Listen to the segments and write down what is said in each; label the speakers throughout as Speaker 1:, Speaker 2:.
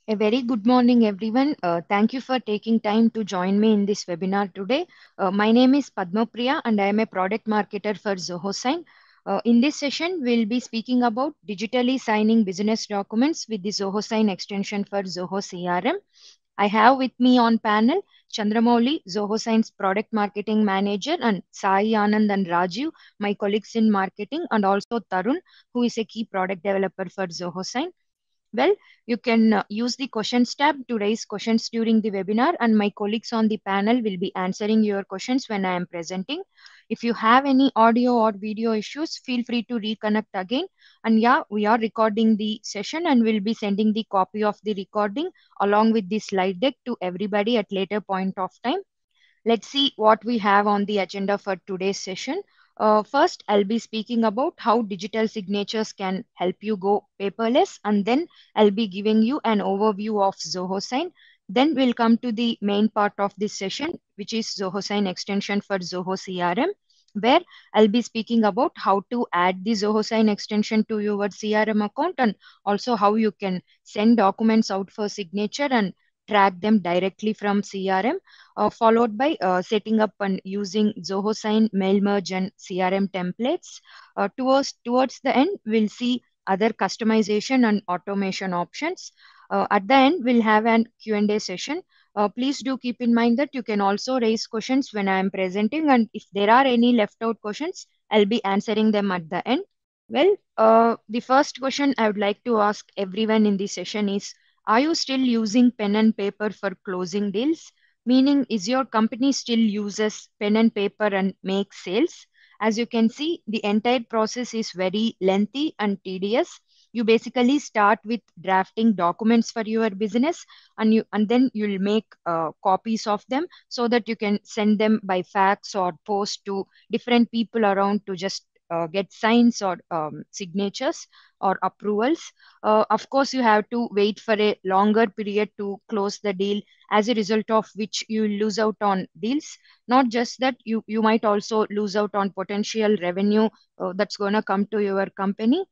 Speaker 1: A very good morning, everyone. Thank you for taking time to join me in this webinar today. My name is Padma Priya, and I am a product marketer for Zoho Sign. In this session, we'll be speaking about digitally signing business documents with the Zoho Sign extension for Zoho CRM. I have with me on panel Chandramouli, Zoho Sign's product marketing manager, and Sai Anand and Rajiv, my colleagues in marketing, and also Tarun, who is a key product developer for Zoho Sign. Well, you can use the questions tab to raise questions during the webinar, and my colleagues on the panel will be answering your questions when I am presenting. If you have any audio or video issues, feel free to reconnect again. And yeah, we are recording the session and we'll be sending the copy of the recording along with the slide deck to everybody at later point of time. Let's see what we have on the agenda for today's session. First, I'll be speaking about how digital signatures can help you go paperless, and then I'll be giving you an overview of Zoho Sign. Then we'll come to the main part of this session, which is Zoho Sign extension for Zoho CRM, where I'll be speaking about how to add the Zoho Sign extension to your CRM account and also how you can send documents out for signature and track them directly from CRM, followed by setting up and using Zoho Sign, Mail Merge, and CRM templates. Towards the end, we'll see other customization and automation options. At the end, we'll have an Q&A session. Please do keep in mind that you can also raise questions when I am presenting, and if there are any left out questions, I'll be answering them at the end. Well, the first question I would like to ask everyone in this session is, are you still using pen and paper for closing deals? Meaning, is your company still uses pen and paper and makes sales? As you can see, the entire process is very lengthy and tedious. You basically start with drafting documents for your business, and then you'll make copies of them so that you can send them by fax or post to different people around to just get signs or signatures or approvals. Of course, you have to wait for a longer period to close the deal, as a result of which you lose out on deals. Not just that, you might also lose out on potential revenue that's going to come to your company.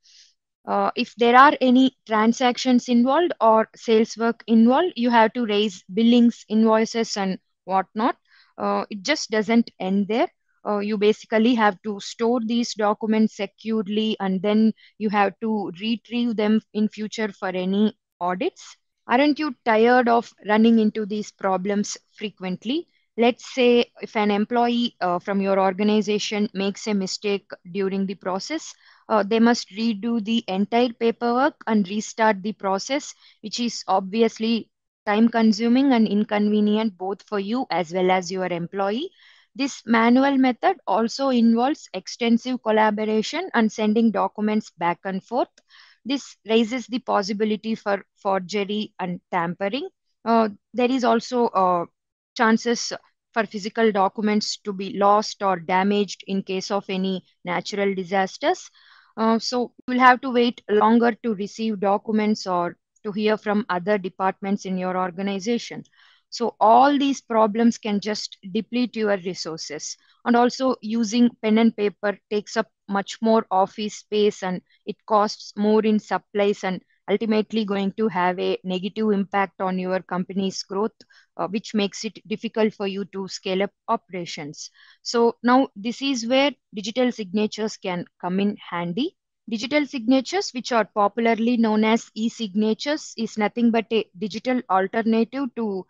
Speaker 1: If there are any transactions involved or sales work involved, you have to raise billings, invoices, and whatnot. It just doesn't end there. You basically have to store these documents securely, and then you have to retrieve them in future for any audits. Aren't you tired of running into these problems frequently? Let's say if an employee from your organization makes a mistake during the process, they must redo the entire paperwork and restart the process, which is obviously time consuming and inconvenient both for you as well as your employee. This manual method also involves extensive collaboration and sending documents back and forth. This raises the possibility for forgery and tampering. There is also chances for physical documents to be lost or damaged in case of any natural disasters. So you'll have to wait longer to receive documents or to hear from other departments in your organization. So all these problems can just deplete your resources. And also using pen and paper takes up much more office space, and it costs more in supplies, and ultimately going to have a negative impact on your company's growth, which makes it difficult for you to scale up operations. So now this is where digital signatures can come in handy. Digital signatures, which are popularly known as e-signatures, is nothing but a digital alternative to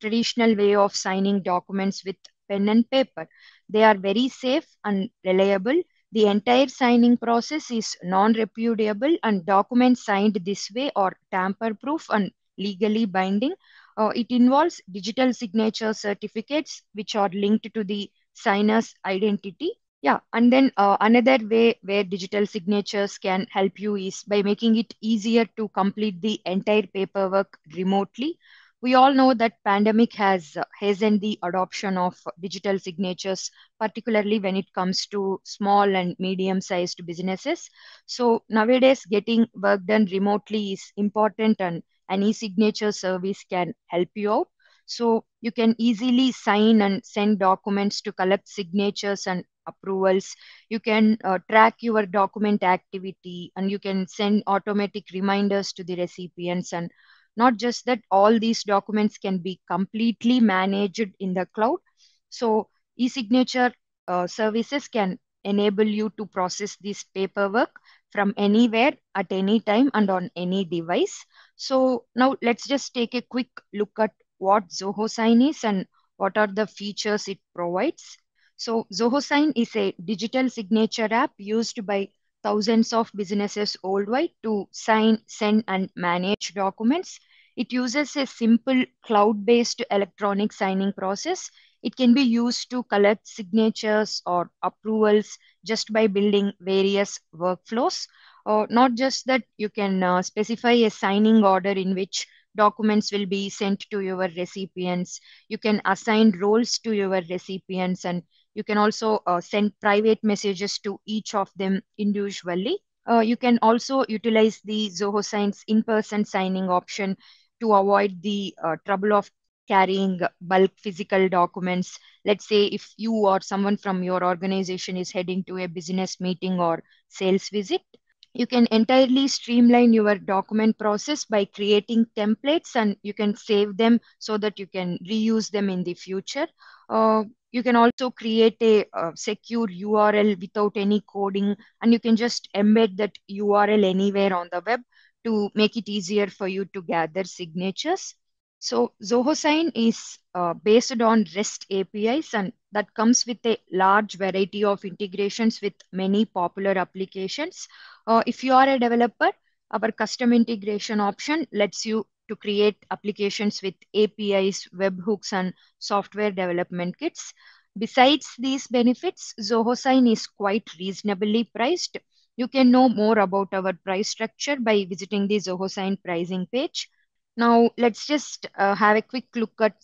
Speaker 1: traditional way of signing documents with pen and paper. They are very safe and reliable. The entire signing process is non-repudiable, and documents signed this way are tamper-proof and legally binding. It involves digital signature certificates which are linked to the signer's identity. Yeah, and then another way where digital signatures can help you is by making it easier to complete the entire paperwork remotely. We all know that pandemic has hastened the adoption of digital signatures, particularly when it comes to small and medium-sized businesses. So nowadays, getting work done remotely is important, and an e-signature service can help you out. So you can easily sign and send documents to collect signatures and approvals. You can track your document activity, and you can send automatic reminders to the recipients, and not just that, all these documents can be completely managed in the cloud. So eSignature services can enable you to process this paperwork from anywhere at any time and on any device. So now let's just take a quick look at what Zoho Sign is and what are the features it provides. So Zoho Sign is a digital signature app used by thousands of businesses worldwide to sign, send, and manage documents. It uses a simple cloud-based electronic signing process. It can be used to collect signatures or approvals just by building various workflows. Not just that, you can specify a signing order in which documents will be sent to your recipients. You can assign roles to your recipients, and you can also send private messages to each of them individually. You can also utilize the Zoho Sign's in-person signing option to avoid the trouble of carrying bulk physical documents. Let's say if you or someone from your organization is heading to a business meeting or sales visit, you can entirely streamline your document process by creating templates, and you can save them so that you can reuse them in the future. You can also create a secure URL without any coding, and you can just embed that URL anywhere on the web to make it easier for you to gather signatures. So Zoho Sign is based on REST APIs, and that comes with a large variety of integrations with many popular applications. If you are a developer, our custom integration option lets you to create applications with APIs, webhooks, and software development kits. Besides these benefits, Zoho Sign is quite reasonably priced. You can know more about our price structure by visiting the Zoho Sign pricing page. Now, let's just have a quick look at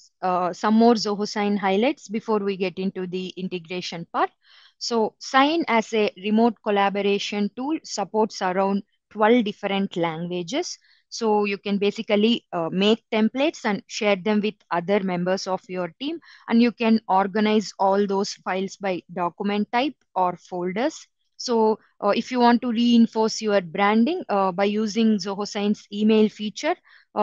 Speaker 1: some more Zoho Sign highlights before we get into the integration part. So, Sign as a remote collaboration tool supports around 12 different languages. So, you can basically make templates and share them with other members of your team, and you can organize all those files by document type or folders. So, if you want to reinforce your branding by using Zoho Sign's email feature,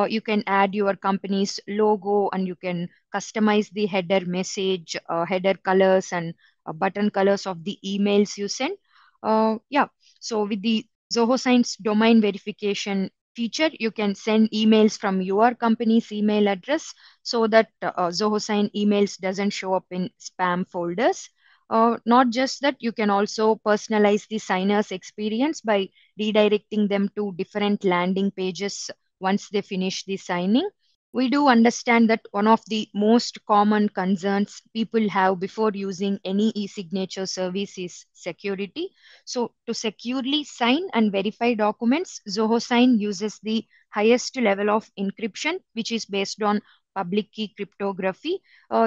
Speaker 1: you can add your company's logo, and you can customize the header message, header colors, and button colors of the emails you send. Yeah, so with the Zoho Signs domain verification feature, you can send emails from your company's email address so that Zoho Sign emails doesn't show up in spam folders. Not just that, you can also personalize the signer's experience by redirecting them to different landing pages once they finish the signing. We do understand that one of the most common concerns people have before using any e-signature service is security. So to securely sign and verify documents, Zoho Sign uses the highest level of encryption, which is based on public key cryptography.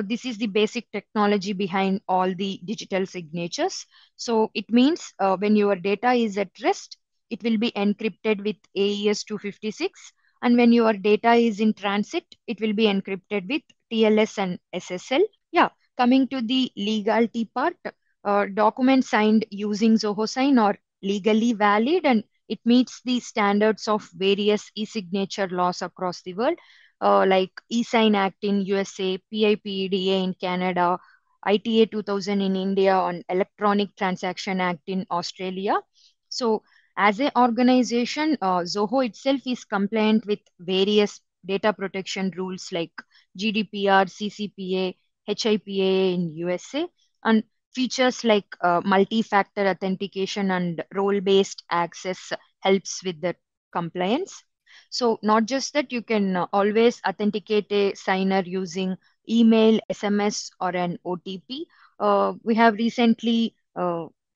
Speaker 1: This is the basic technology behind all the digital signatures. So it means when your data is at rest, it will be encrypted with AES 256, and when your data is in transit, it will be encrypted with TLS and SSL. Yeah, coming to the legality part, documents signed using Zoho Sign are legally valid, and it meets the standards of various e-signature laws across the world, like eSign Act in USA, PIPEDA in Canada, ITA 2000 in India, and Electronic Transaction Act in Australia. So as an organization, Zoho itself is compliant with various data protection rules like GDPR, CCPA, HIPAA in USA, and features like multi-factor authentication and role-based access helps with the compliance. So not just that, you can always authenticate a signer using email, SMS, or an OTP. We have recently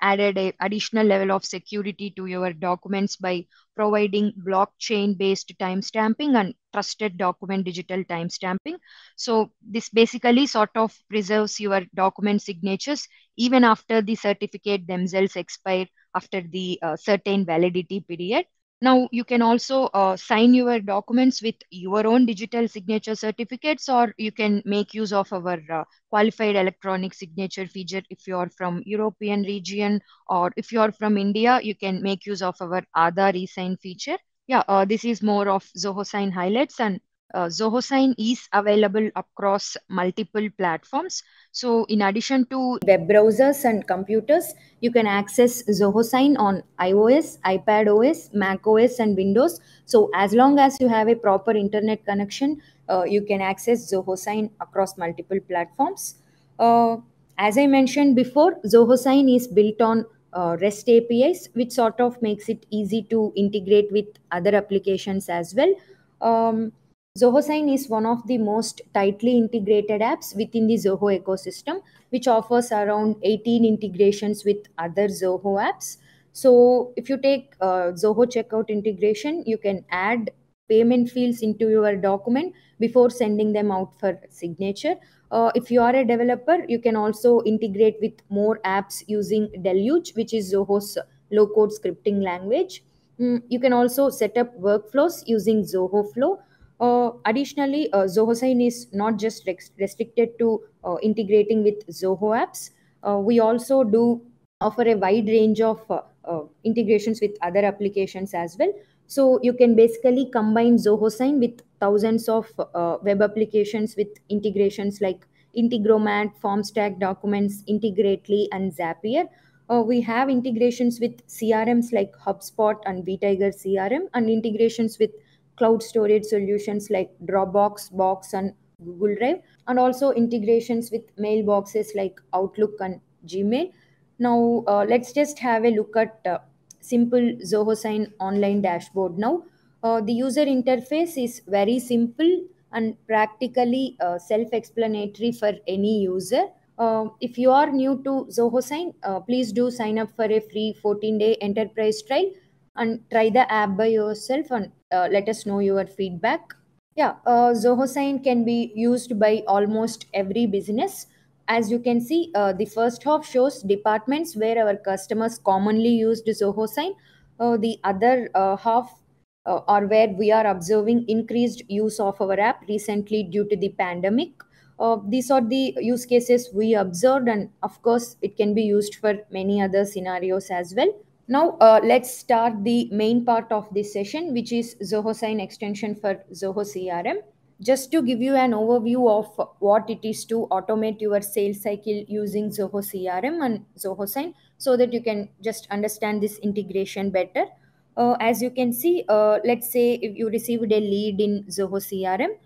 Speaker 1: added a additional level of security to your documents by providing blockchain based timestamping and trusted document digital timestamping. So this basically sort of preserves your document signatures even after the certificate themselves expire after the certain validity period. Now, you can also sign your documents with your own digital signature certificates, or you can make use of our qualified electronic signature feature if you are from European region, or if you are from India, you can make use of our Aadhaar e-sign feature. Yeah, this is more of Zoho Sign highlights, and Zoho Sign is available across multiple platforms. So, in addition to web browsers and computers, you can access Zoho Sign on iOS, iPad OS, Mac OS, and Windows. So, as long as you have a proper internet connection, you can access Zoho Sign across multiple platforms. Uh, as I mentioned before, Zoho Sign is built on REST APIs, which sort of makes it easy to integrate with other applications as well. Um, Zoho Sign is one of the most tightly integrated apps within the Zoho ecosystem, which offers around 18 integrations with other Zoho apps. So, if you take Zoho checkout integration, you can add payment fields into your document before sending them out for signature. If you are a developer, you can also integrate with more apps using Deluge, which is Zoho's low code scripting language. You can also set up workflows using Zoho Flow. Additionally, Zoho Sign is not just restricted to integrating with Zoho apps. We also do offer a wide range of integrations with other applications as well. So you can basically combine Zoho Sign with thousands of web applications with integrations like Integromat, FormStack Documents, Integrately, and Zapier. We have integrations with CRMs like HubSpot and VTiger CRM, and integrations with cloud storage solutions like Dropbox, Box, and Google Drive, and also integrations with mailboxes like Outlook and Gmail. Now, let's just have a look at simple Zoho Sign online dashboard now. The user interface is very simple and practically self-explanatory for any user. If you are new to Zoho Sign, please do sign up for a free 14-day enterprise trial and try the app by yourself, and let us know your feedback. Yeah, Zoho Sign can be used by almost every business. As you can see, the first half shows departments where our customers commonly used Zoho Sign. The other half are where we are observing increased use of our app recently due to the pandemic. These are the use cases we observed, and of course, it can be used for many other scenarios as well. Now, let's start the main part of this session, which is Zoho Sign extension for Zoho CRM. Just to give you an overview of what it is to automate your sales cycle using Zoho CRM and Zoho Sign, so that you can just understand this integration better. As you can see, let's say if you received a lead in Zoho CRM,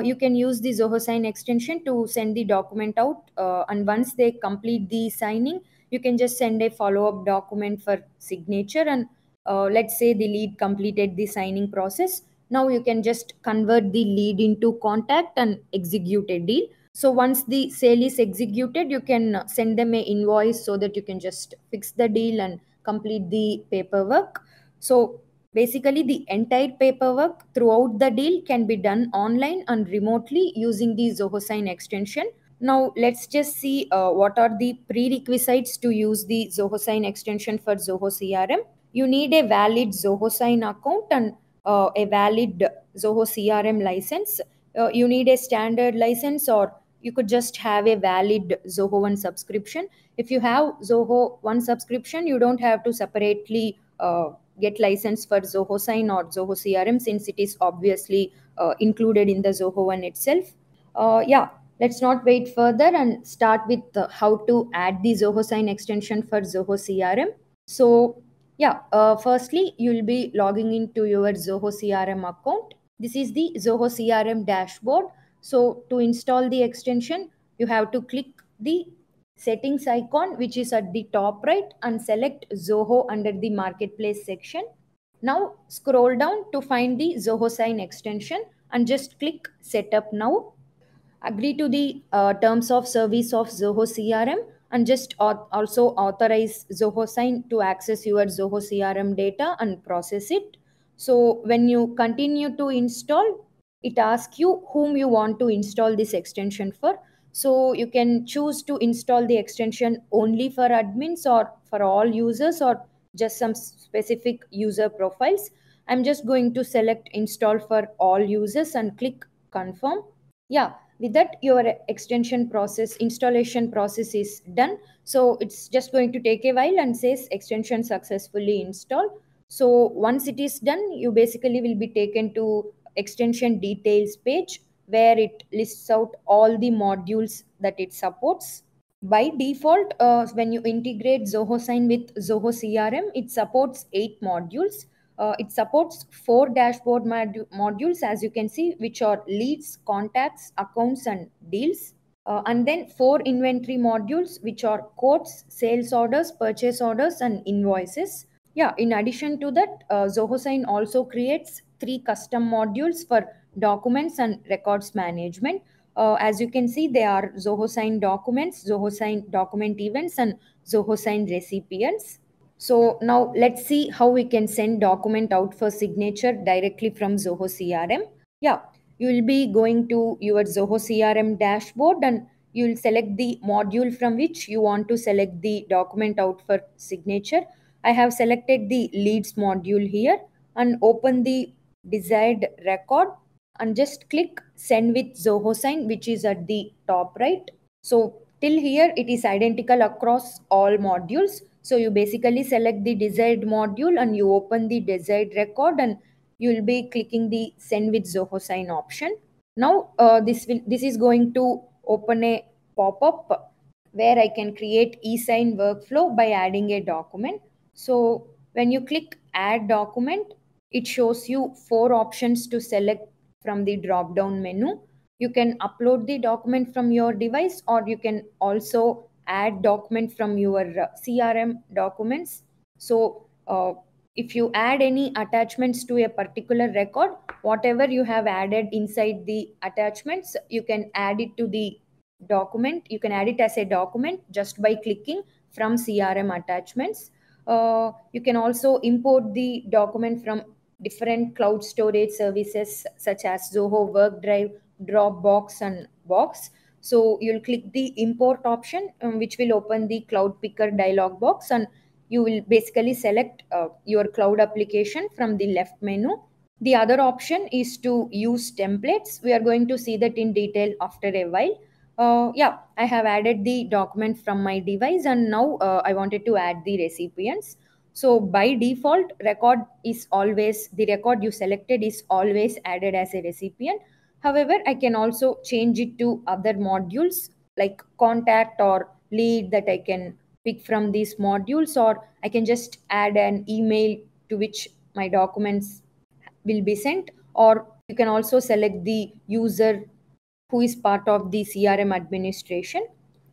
Speaker 1: you can use the Zoho Sign extension to send the document out, and once they complete the signing, you can just send a follow-up document for signature. And let's say the lead completed the signing process. Now you can just convert the lead into contact and execute a deal. So once the sale is executed, you can send them a invoice so that you can just fix the deal and complete the paperwork. So basically, the entire paperwork throughout the deal can be done online and remotely using the Zoho Sign extension. Now, let's just see what are the prerequisites to use the Zoho Sign extension for Zoho CRM. You need a valid Zoho Sign account and a valid Zoho CRM license. You need a standard license, or you could just have a valid Zoho One subscription. If you have Zoho One subscription, you don't have to separately get license for Zoho Sign or Zoho CRM, since it is obviously included in the Zoho One itself. Yeah, let's not wait further and start with how to add the Zoho Sign extension for Zoho CRM. So, yeah, firstly, you'll be logging into your Zoho CRM account. This is the Zoho CRM dashboard. So, to install the extension, you have to click the settings icon, which is at the top right, and select Zoho under the marketplace section. Now, scroll down to find the Zoho Sign extension and just click setup now. Agree to the terms of service of Zoho CRM, and just also authorize Zoho Sign to access your Zoho CRM data and process it. So when you continue to install, it asks you whom you want to install this extension for. So you can choose to install the extension only for admins or for all users, or just some specific user profiles. I'm just going to select install for all users and click confirm. Yeah, with that, your extension process installation process is done. So it's just going to take a while and says extension successfully installed.
Speaker 2: So once it is done, you basically will be taken to extension details page where it lists out all the modules that it supports. By default, when you integrate Zoho Sign with Zoho CRM, it supports 8 modules. It supports 4 dashboard modules, as you can see, which are leads, contacts, accounts, and deals. And then 4 inventory modules, which are quotes, sales orders, purchase orders, and invoices. Yeah, in addition to that, Zoho Sign also creates 3 custom modules for documents and records management. As you can see, they are Zoho Sign Documents, Zoho Sign Document Events, and Zoho Sign Recipients. So now let's see how we can send document out for signature directly from Zoho CRM. Yeah, you will be going to your Zoho CRM dashboard and you will select the module from which you want to select the document out for signature. I have selected the leads module here and open the desired record and just click send with Zoho Sign, which is at the top right. So till here it is identical across all modules. So you basically select the desired module and you open the desired record and you will be clicking the send with Zoho Sign option. Now this is going to open a pop-up where I can create eSign workflow by adding a document. So when you click add document, it shows you 4 options to select from the drop down menu. You can upload the document from your device or you can also add document from your CRM documents. So if you add any attachments to a particular record, whatever you have added inside the attachments, you can add it to the document. You can add it as a document just by clicking from CRM attachments. You can also import the document from different cloud storage services such as Zoho Work Drive, Dropbox, and Box. So you'll click the import option, which will open the cloud picker dialog box, and you will basically select your cloud application from the left menu. The other option is to use templates. We are going to see that in detail after a while. Yeah, I have added the document from my device and now I wanted to add the recipients. So by default, the record you selected is always added as a recipient. However, I can also change it to other modules like contact or lead that I can pick from these modules, or I can just add an email to which my documents will be sent, or you can also select the user who is part of the CRM administration.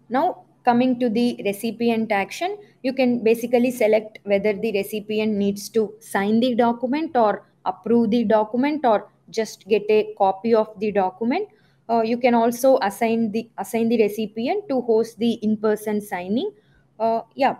Speaker 2: Now, coming to the recipient action, you can basically select whether the recipient needs to sign the document or approve the document or just get a copy of the document. You can also assign the recipient to host the in-person signing. Yeah,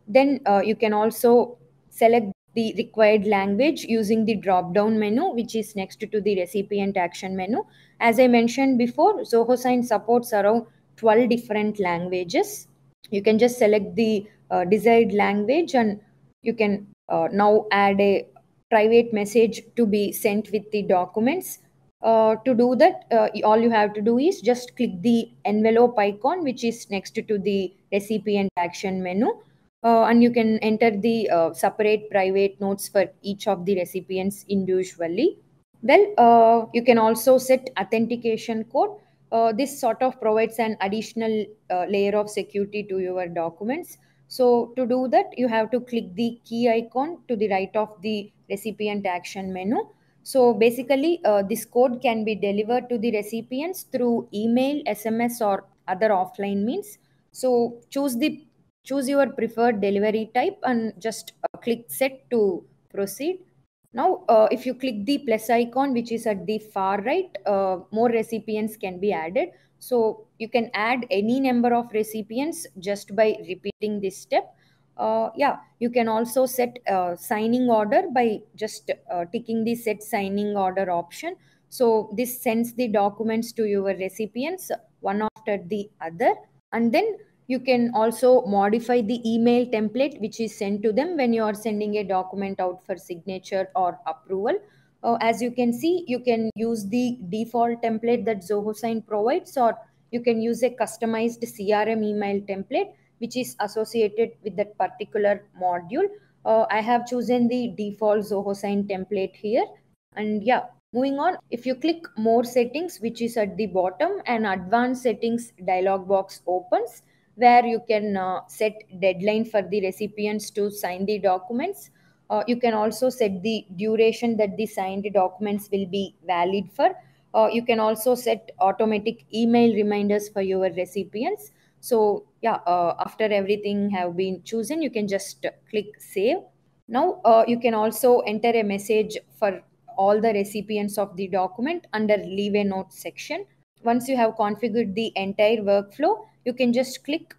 Speaker 2: then you can also select the required language using the drop down menu, which is next to the recipient action menu. As I mentioned before, Zoho Sign supports around 12 different languages. You can just select the desired language and you can now add a private message to be sent with the documents. To do that, all you have to do is just click the envelope icon, which is next to the recipient action menu, and you can enter the separate private notes for each of the recipients individually. Well, you can also set authentication code. This sort of provides an additional layer of security to your documents. So to do that, you have to click the key icon to the right of the recipient action menu. So basically, this code can be delivered to the recipients through email, SMS, or other offline means. So choose your preferred delivery type and just click set to proceed. Now, if you click the plus icon, which is at the far right, more recipients can be added. So you can add any number of recipients just by repeating this step. Yeah, you can also set signing order by just ticking the set signing order option. So this sends the documents to your recipients one after the other. And then you can also modify the email template which is sent to them when you are sending a document out for signature or approval. As you can see, you can use the default template that Zoho Sign provides, or you can use a customized CRM email template which is associated with that particular module. I have chosen the default Zoho Sign template here. And yeah, moving on, if you click more settings, which is at the bottom, an advanced settings dialog box opens where you can set deadline for the recipients to sign the documents. You can also set the duration that the signed documents will be valid for. You can also set automatic email reminders for your recipients. So yeah, after everything have been chosen, you can just click save. Now you can also enter a message for all the recipients of the document under leave a note section. Once you have configured the entire workflow, you can just click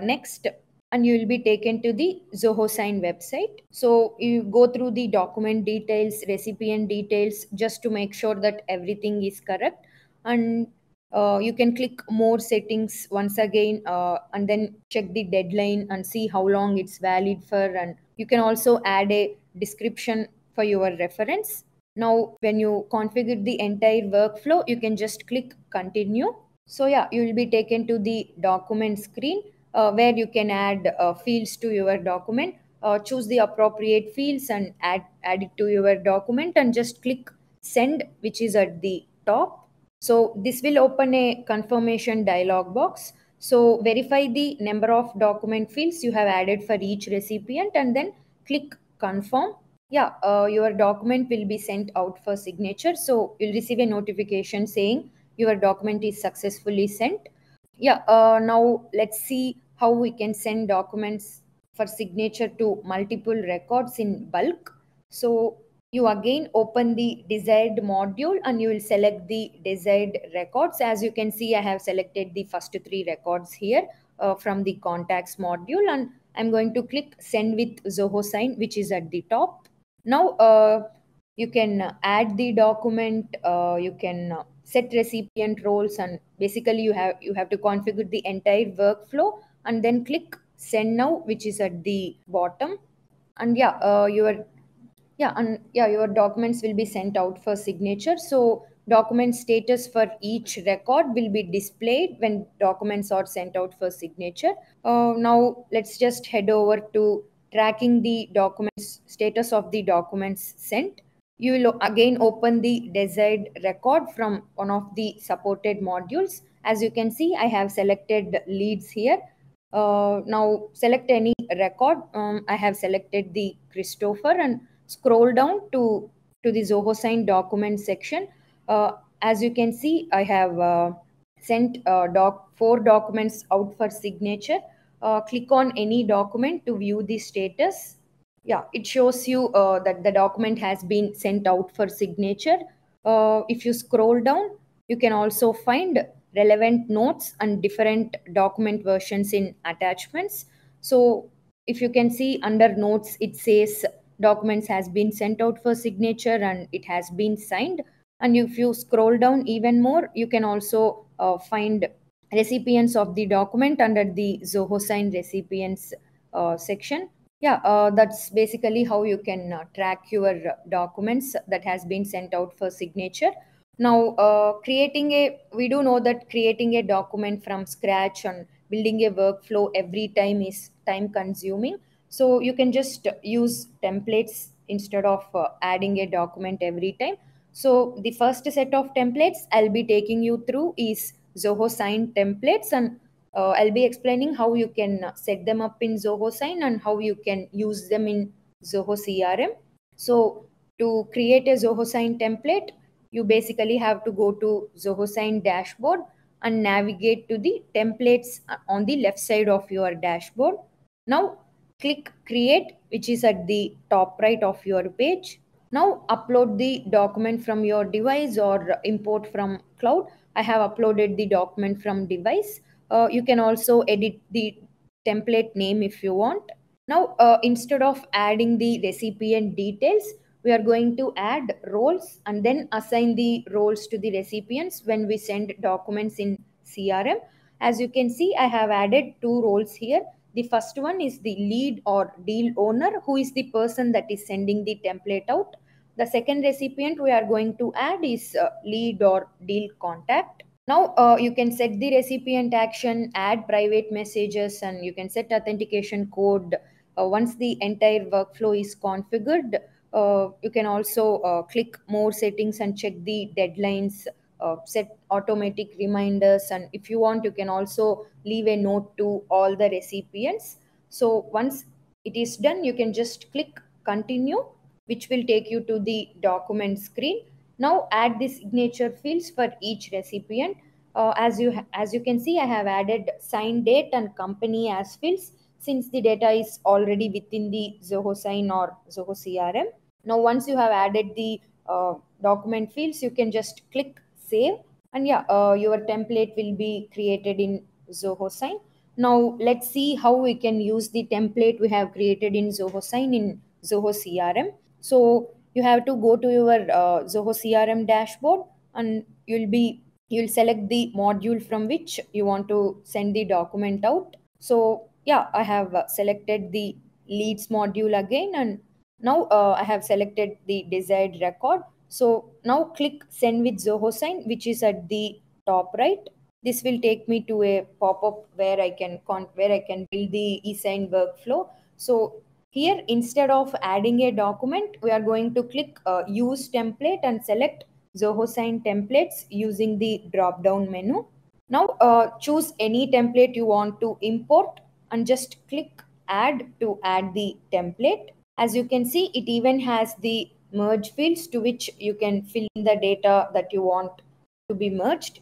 Speaker 2: next, and you will be taken to the Zoho Sign website. So you go through the document details, recipient details, just to make sure that everything is correct. And you can click more settings once again, and then check the deadline and see how long it's valid for. And you can also add a description for your reference. Now, when you configure the entire workflow, you can just click continue. So yeah, you will be taken to the document screen, where you can add fields to your document. Choose the appropriate fields and add it to your document, and just click send, which is at the top. So this will open a confirmation dialog box. So verify the number of document fields you have added for each recipient, and then click confirm. Yeah, your document will be sent out for signature. So you'll receive a notification saying your document is successfully sent. Yeah, now let's see how we can send documents for signature to multiple records in bulk. So you again open the desired module, and you will select the desired records. As you can see, I have selected the first three records here from the contacts module, and I'm going to click send with Zoho Sign, which is at the top. Now you can add the document, you can set recipient roles, and basically you have to configure the entire workflow, and then click send now, which is at the bottom. And your documents will be sent out for signature. So document status for each record will be displayed when documents are sent out for signature. Now let's just head over to tracking the documents status of the documents sent. You will again open the desired record from one of the supported modules. As you can see, I have selected leads here. Now select any record. I have selected the Christopher, and scroll down to the Zoho Sign document section. As you can see, I have sent four documents out for signature. Click on any document to view the status. Yeah, it shows you that the document has been sent out for signature. If you scroll down, you can also find relevant notes and different document versions in attachments. So if you can see under notes, it says documents has been sent out for signature and it has been signed. And if you scroll down even more, you can also find recipients of the document under the Zoho Sign recipients section. Yeah, that's basically how you can track your documents that has been sent out for signature. Now, we do know that creating a document from scratch and building a workflow every time is time consuming. So you can just use templates instead of adding a document every time. So the first set of templates I'll be taking you through is Zoho Sign templates, and I'll be explaining how you can set them up in Zoho Sign and how you can use them in Zoho CRM. So to create a Zoho Sign template, you basically have to go to Zoho Sign dashboard and navigate to the templates on the left side of your dashboard. Now click create, which is at the top right of your page. Now upload the document from your device or import from cloud. I have uploaded the document from device. You can also edit the template name if you want. Now, instead of adding the recipient details, we are going to add roles and then assign the roles to the recipients when we send documents in CRM. As you can see, I have added two roles here. The first one is the lead or deal owner, who is the person that is sending the template out. The second recipient we are going to add is lead or deal contact. Now you can set the recipient action, add private messages, and you can set authentication code, once the entire workflow is configured, you can also click more settings and check the deadlines, set automatic reminders, and if you want, you can also leave a note to all the recipients. So once it is done, you can just click continue, which will take you to the document screen. Now add the signature fields for each recipient. As you can see, I have added sign date and company as fields since the data is already within the Zoho Sign or Zoho CRM. Now once you have added the document fields, you can just click save, and yeah, your template will be created in Zoho Sign. Now let's see how we can use the template we have created in Zoho Sign in Zoho CRM. So you have to go to your Zoho CRM dashboard, and you'll select the module from which you want to send the document out. So yeah, I have selected the leads module again, and now I have selected the desired record. So now click send with Zoho Sign, which is at the top right. This will take me to a pop-up where I can build the eSign workflow. So here, instead of adding a document, we are going to click use template and select Zoho Sign templates using the drop down menu. Now choose any template you want to import and just click add to add the template. As you can see, it even has the merge fields to which you can fill in the data that you want to be merged.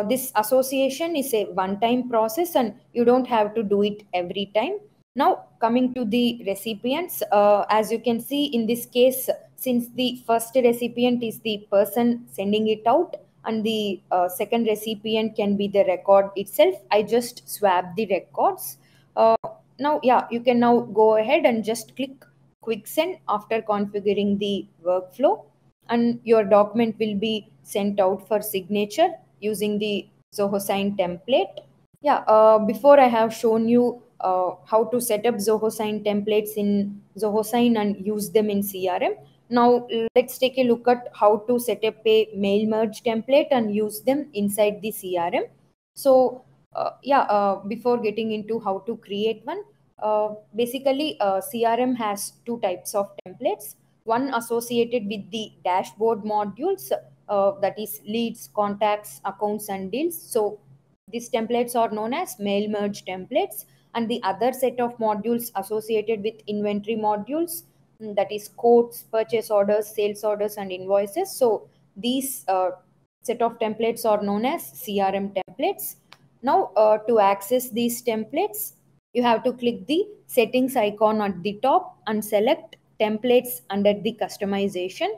Speaker 2: This association is a one-time process and you don't have to do it every time. Now coming to the recipients, as you can see in this case, since the first recipient is the person sending it out and the second recipient can be the record itself, I just swap the records. Uh, Now, yeah, you can now go ahead and just click quick send after configuring the workflow, and your document will be sent out for signature using the Zoho Sign template. Yeah, before I have shown you how to set up Zoho Sign templates in Zoho Sign and use them in CRM. Now let's take a look at how to set up a mail merge template and use them inside the CRM. So before getting into how to create one, basically CRM has two types of templates. One associated with the dashboard modules, that is leads, contacts, accounts, and deals. So these templates are known as mail merge templates, and the other set of modules associated with inventory modules, that is quotes, purchase orders, sales orders, and invoices. So these set of templates are known as CRM templates. Now, to access these templates, you have to click the settings icon at the top and select templates under the customization.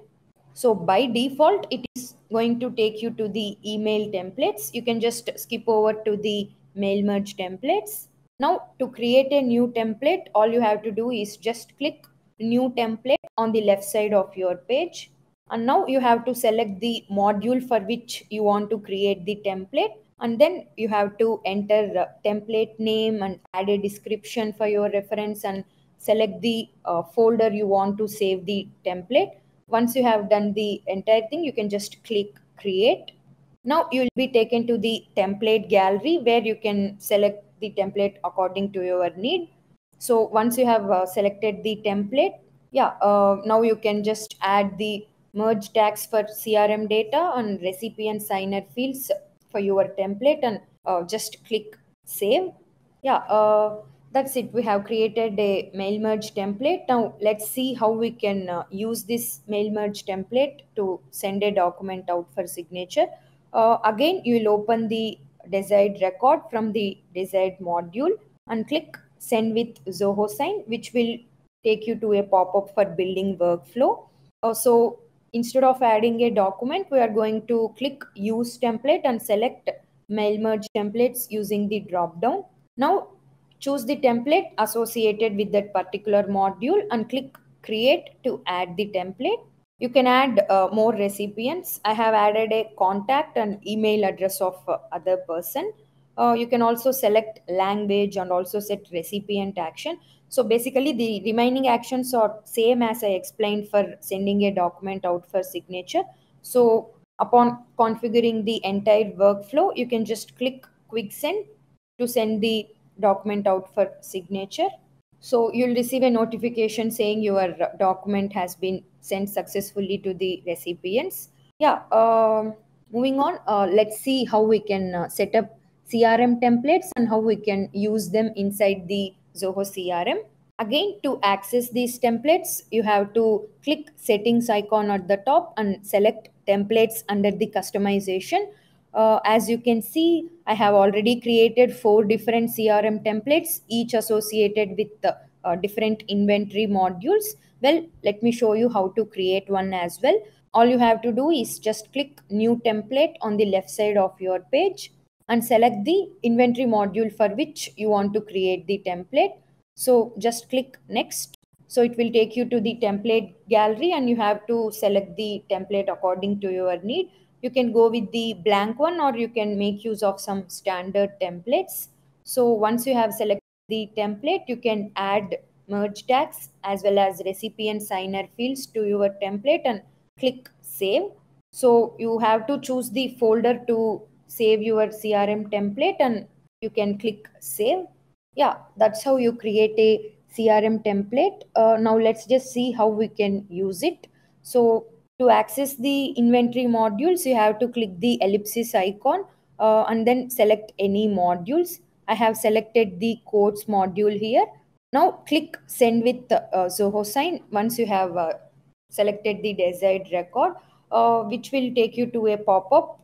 Speaker 2: So by default, it is going to take you to the email templates. You can just skip over to the mail merge templates. Now to create a new template, all you have to do is just click new template on the left side of your page. And now you have to select the module for which you want to create the template. And then you have to enter the template name and add a description for your reference and select the folder you want to save the template. Once you have done the entire thing, you can just click create. Now you will be taken to the template gallery where you can select the template according to your need. So once you have selected the template, now you can just add the merge tags for CRM data and recipient signer fields for your template, and just click save. That's it. We have created a mail merge template. Now let's see how we can use this mail merge template to send a document out for signature. Again, you will open the desired record from the desired module and click send with Zoho Sign, which will take you to a pop-up for building workflow. So instead of adding a document, we are going to click use template and select mail merge templates using the drop down. Now choose the template associated with that particular module and click create to add the template. You can add more recipients. I have added a contact and email address of other person. You can also select language and also set recipient action. So basically the remaining actions are same as I explained for sending a document out for signature. So upon configuring the entire workflow, you can just click quick send to send the document out for signature. So you'll receive a notification saying your document has been sent successfully to the recipients. Yeah, moving on, let's see how we can set up CRM templates and how we can use them inside the Zoho CRM. Again, to access these templates, you have to click settings icon at the top and select templates under the customization. As you can see, I have already created 4 different CRM templates, each associated with different inventory modules. Well, let me show you how to create one as well. All you have to do is just click new template on the left side of your page and select the inventory module for which you want to create the template. So just click next. So it will take you to the template gallery and you have to select the template according to your need. You can go with the blank one or you can make use of some standard templates. So once you have selected the template, you can add merge tags as well as recipient signer fields to your template and click save. So you have to choose the folder to save your CRM template and you can click save. Yeah, that's how you create a CRM template. Now let's just see how we can use it. So to access the inventory modules, you have to click the ellipsis icon and then select any modules. I have selected the quotes module here. Now click send with Zoho Sign once you have selected the desired record, which will take you to a pop-up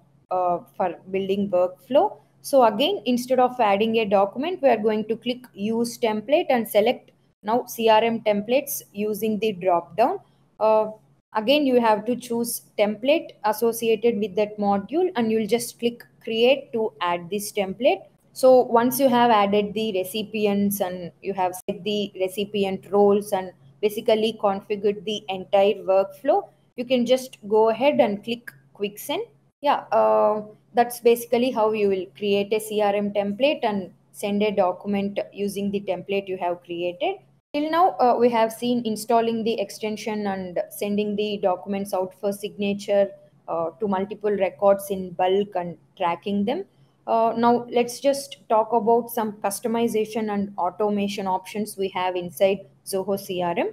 Speaker 2: for building workflow. So again, instead of adding a document, we are going to click use template and select now CRM templates using the drop down. Uh, Again, you have to choose template associated with that module and you'll just click create to add this template. So once you have added the recipients and you have set the recipient roles and basically configured the entire workflow, you can just go ahead and click quick send. Yeah, that's basically how you will create a CRM template and send a document using the template you have created. Till now, we have seen installing the extension and sending the documents out for signature to multiple records in bulk and tracking them. Now, let's just talk about some customization and automation options we have inside Zoho CRM.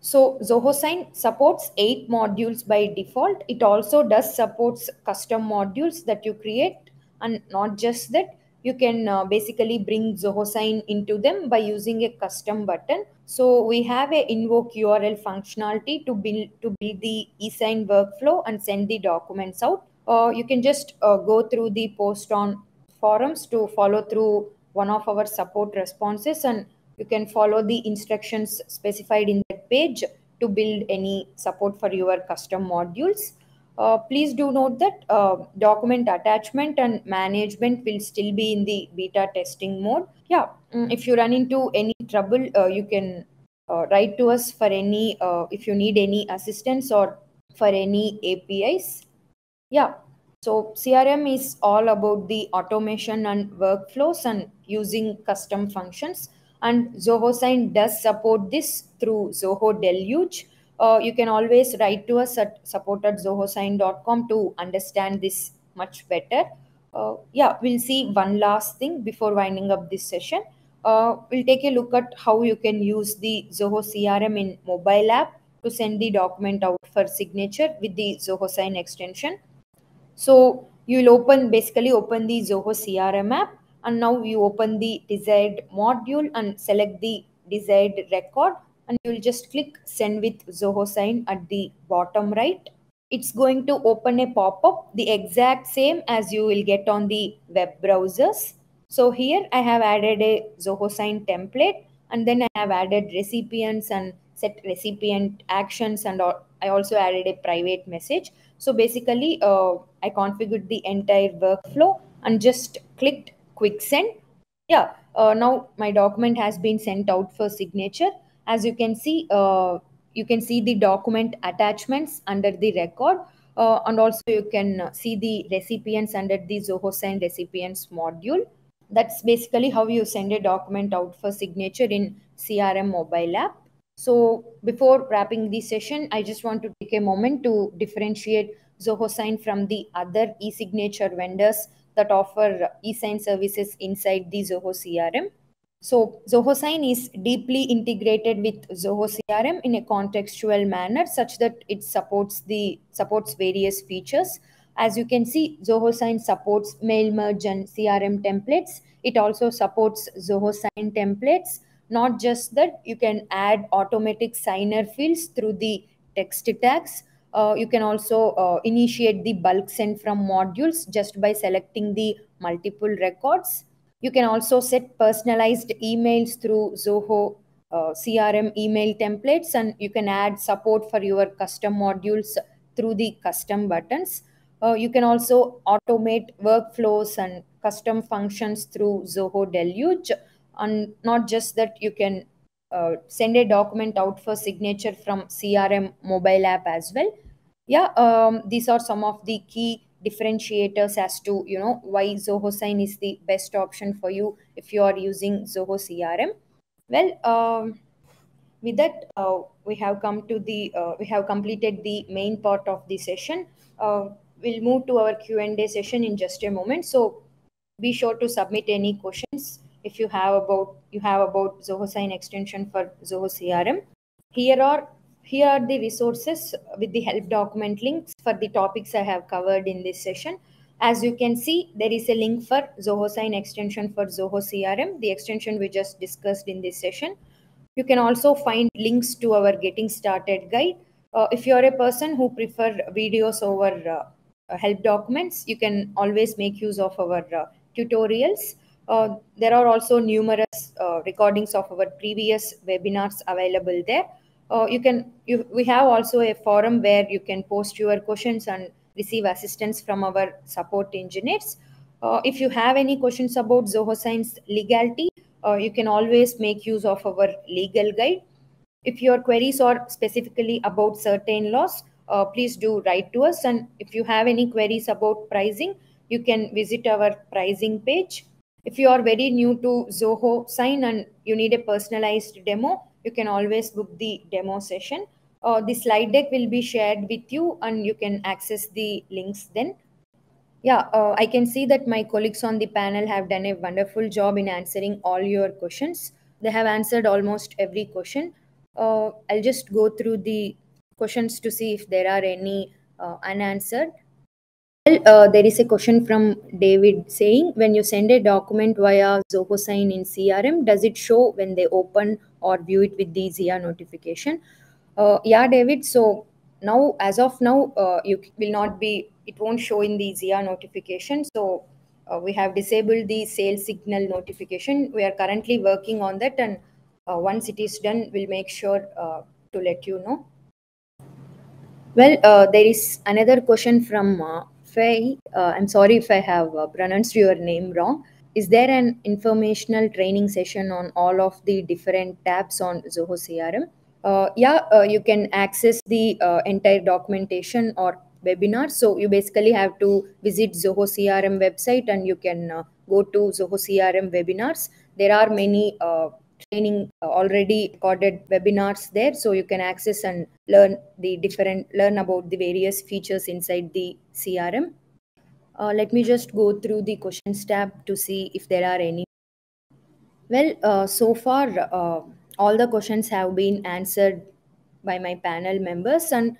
Speaker 2: So Zoho Sign supports 8 modules by default. It also does supports custom modules that you create, and not just that, you can basically bring Zoho Sign into them by using a custom button. So we have a invoke URL functionality to build the eSign workflow and send the documents out. You can just go through the post on forums to follow through one of our support responses, and you can follow the instructions specified in that page to build any support for your custom modules. Please do note that document attachment and management will still be in the beta testing mode. Yeah, if you run into any trouble, you can write to us for any if you need any assistance or for any APIs. Yeah, so CRM is all about the automation and workflows and using custom functions. And Zoho Sign does support this through Zoho Deluge. You can always write to us at support@zohosign.com to understand this much better. Yeah, we'll see one last thing before winding up this session. We'll take a look at how you can use the Zoho CRM in mobile app to send the document out for signature with the Zoho Sign extension. So you'll basically open the Zoho CRM app, and now you open the desired module and select the desired record, and you'll just click send with Zoho Sign at the bottom right. It's going to open a pop-up, the exact same as you will get on the web browsers. So here I have added a Zoho Sign template, and then I have added recipients and set recipient actions, and I also added a private message. So basically, I configured the entire workflow and just clicked quick send. Yeah, now my document has been sent out for signature. As you can see the document attachments under the record, and also you can see the recipients under the Zoho Sign recipients module. That's basically how you send a document out for signature in CRM mobile app. So before wrapping the session, I just want to take a moment to differentiate Zoho Sign from the other e-signature vendors that offer e-sign services inside the Zoho CRM. So Zoho Sign is deeply integrated with Zoho CRM in a contextual manner such that it supports various features. As you can see, Zoho Sign supports mail merge and CRM templates. It also supports Zoho Sign templates. Not just that, you can add automatic signer fields through the text tags. You can also initiate the bulk send from modules just by selecting the multiple records. You can also set personalized emails through Zoho CRM email templates, and you can add support for your custom modules through the custom buttons. You can also automate workflows and custom functions through Zoho Deluge. And not just that, you can send a document out for signature from CRM mobile app as well. Yeah, these are some of the key differentiators as to why Zoho Sign is the best option for you if you are using Zoho CRM. Well, with that, we have completed the main part of the session. We'll move to our Q&A session in just a moment. So be sure to submit any questions if you have about Zoho Sign extension for Zoho CRM. Here are here are the resources with the help document links for the topics I have covered in this session. As you can see, there is a link for Zoho Sign extension for Zoho CRM, the extension we just discussed in this session. You can also find links to our Getting Started guide. If you are a person who prefer videos over help documents, you can always make use of our tutorials. There are also numerous recordings of our previous webinars available there. We have also a forum where you can post your questions and receive assistance from our support engineers. If you have any questions about Zoho Sign's legality, you can always make use of our legal guide. If your queries are specifically about certain laws, please do write to us. And if you have any queries about pricing, you can visit our pricing page. If you are very new to Zoho Sign and you need a personalized demo, you can always book the demo session. The slide deck will be shared with you and you can access the links then. Yeah, I can see that my colleagues on the panel have done a wonderful job in answering all your questions. They have answered almost every question. I'll just go through the questions to see if there are any unanswered. Well, there is a question from David saying, when you send a document via Zoho Sign in CRM, does it show when they open or view it with the ZIA notification? Yeah, David. So now, as of now, it won't show in the ZIA notification. So we have disabled the sales signal notification. We are currently working on that, and once it is done, we'll make sure to let you know. Well, there is another question from Faye. I'm sorry if I have pronounced your name wrong. Is there an informational training session on all of the different tabs on Zoho CRM? Yeah, you can access the entire documentation or webinar. So you basically have to visit Zoho CRM website and you can go to Zoho CRM webinars. There are many training already recorded webinars there, so you can access and learn about the various features inside the CRM. Let me just go through the questions tab to see if there are any. Well, so far, all the questions have been answered by my panel members. And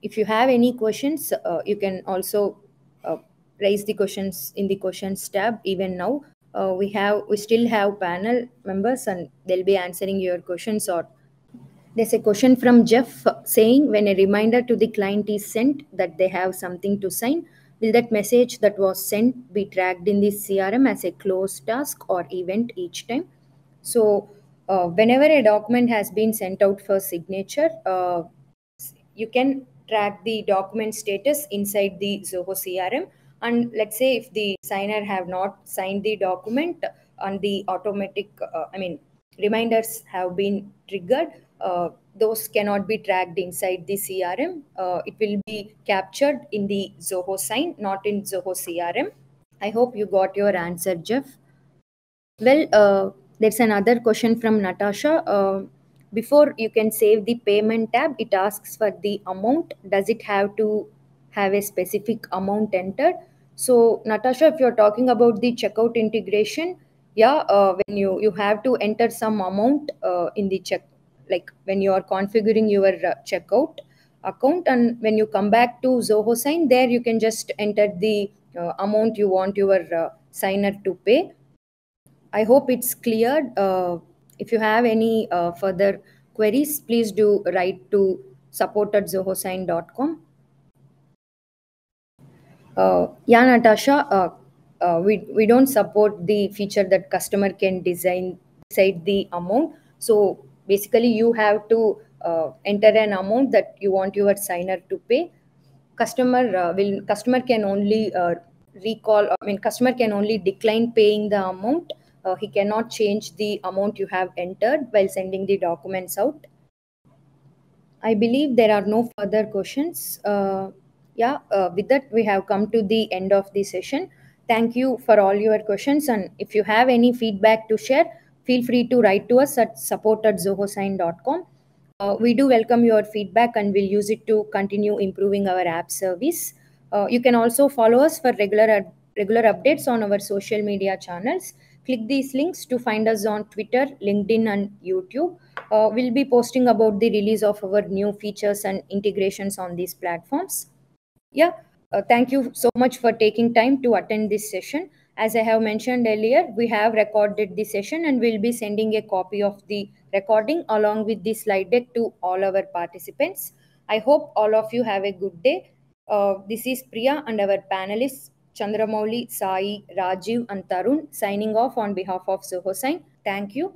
Speaker 2: if you have any questions, you can also uh, raise the questions in the questions tab. Even now, we still have panel members, and they'll be answering your questions. Or there's a question from Jeff saying, when a reminder to the client is sent that they have something to sign, will that message that was sent be tracked in the CRM as a closed task or event each time? So, whenever a document has been sent out for signature, you can track the document status inside the Zoho CRM. And let's say if the signer have not signed the document and the reminders have been triggered, those cannot be tracked inside the CRM. It will be captured in the Zoho Sign, not in Zoho CRM. I hope you got your answer, Jeff. Well, there's another question from Natasha. Before you can save the payment tab, it asks for the amount. Does it have to have a specific amount entered? So, Natasha, if you're talking about the checkout integration, Yeah, when you have to enter some amount in the check, like when you are configuring your checkout account, and when you come back to Zoho Sign, there you can just enter the amount you want your signer to pay. I hope it's clear. If you have any further queries, please do write to support@zohosign.com. Yeah, Natasha, we don't support the feature that customer can decide the amount. So basically, you have to enter an amount that you want your signer to pay. Customer can only customer can only decline paying the amount. He cannot change the amount you have entered while sending the documents out. I believe there are no further questions. With that, we have come to the end of the session. Thank you for all your questions. And if you have any feedback to share, feel free to write to us at support@zohosign.com. We do welcome your feedback and we'll use it to continue improving our app service. You can also follow us for regular updates on our social media channels. Click these links to find us on Twitter, LinkedIn, and YouTube. We'll be posting about the release of our new features and integrations on these platforms. Yeah, thank you so much for taking time to attend this session. As I have mentioned earlier, we have recorded the session and we'll be sending a copy of the recording along with the slide deck to all our participants. I hope all of you have a good day. This is Priya and our panelists Chandramouli, Sai, Rajiv, and Tarun signing off on behalf of Zoho Sign. Thank you.